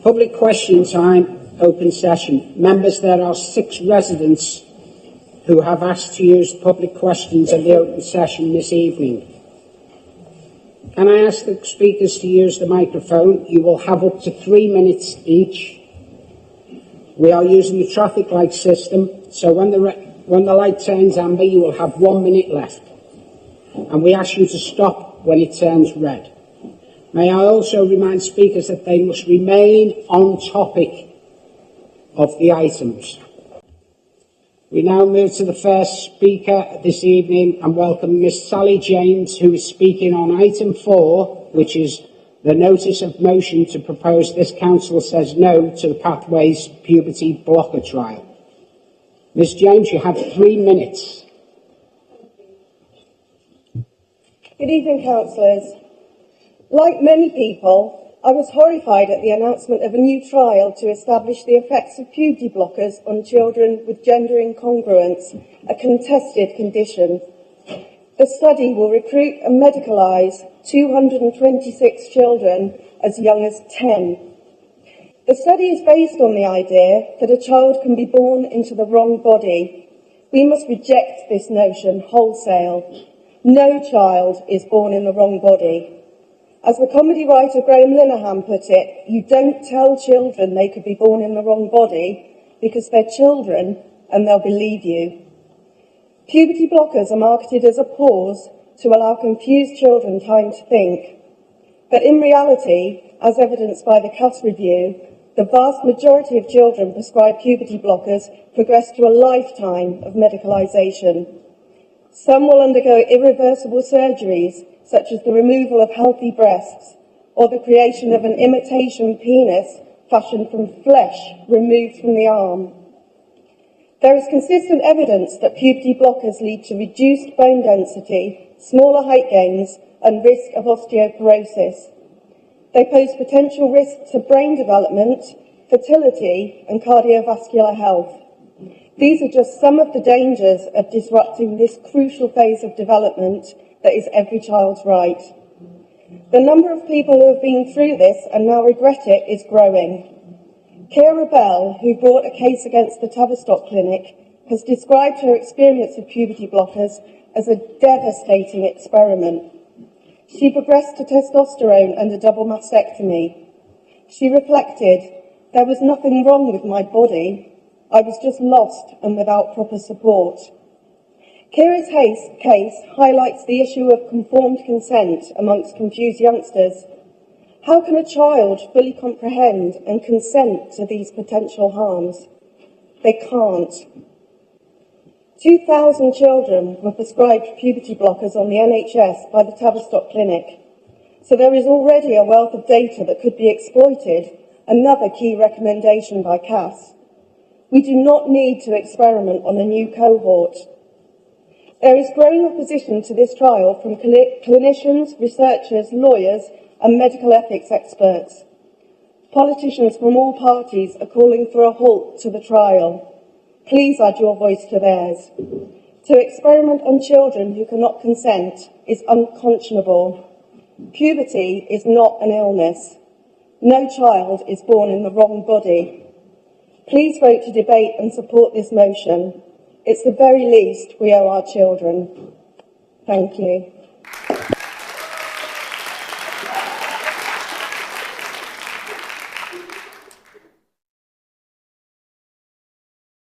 Public question time, open session. Members, there are 6 residents who have asked to use public questions in the open session this evening. Can I ask the speakers to use the microphone? You will have up to 3 minutes each. We are using the traffic light system, so when the light turns amber, you will have 1 minute left. And we ask you to stop when it turns red. May I also remind speakers that they must remain on topic of the items. We now move to the first speaker this evening and welcome Miss Sally James, who is speaking on item 4, which is the notice of motion to propose this council says no to the Pathways Puberty blocker trial. Miss James, you have 3 minutes. Good evening, councillors. Like many people, I was horrified at the announcement of a new trial to establish the effects of puberty blockers on children with gender incongruence, a contested condition. The study will recruit and medicalise 226 children as young as 10. The study is based on the idea that a child can be born into the wrong body. We must reject this notion wholesale. No child is born in the wrong body. As the comedy writer Graham Linehan put it, you don't tell children they could be born in the wrong body because they're children and they'll believe you. Puberty blockers are marketed as a pause to allow confused children time to think. But in reality, as evidenced by the CAS review, the vast majority of children prescribed puberty blockers progress to a lifetime of medicalisation. Some will undergo irreversible surgeries, such as the removal of healthy breasts or the creation of an imitation penis fashioned from flesh removed from the arm. There is consistent evidence that puberty blockers lead to reduced bone density, smaller height gains, and risk of osteoporosis. They pose potential risks to brain development, fertility, and cardiovascular health. These are just some of the dangers of disrupting this crucial phase of development that is every child's right. The number of people who have been through this and now regret it is growing. Kira Bell, who brought a case against the Tavistock Clinic, has described her experience of puberty blockers as a devastating experiment. She progressed to testosterone and a double mastectomy. She reflected, "There was nothing wrong with my body. I was just lost and without proper support." Kira's case highlights the issue of conformed consent amongst confused youngsters. How can a child fully comprehend and consent to these potential harms? They can't. 2,000 children were prescribed puberty blockers on the NHS by the Tavistock Clinic. So there is already a wealth of data that could be exploited, another key recommendation by CAS. We do not need to experiment on a new cohort. There is growing opposition to this trial from clinicians, researchers, lawyers, and medical ethics experts. Politicians from all parties are calling for a halt to the trial. Please add your voice to theirs. To experiment on children who cannot consent is unconscionable. Puberty is not an illness. No child is born in the wrong body. Please vote to debate and support this motion. It's the very least we owe our children. Thank you.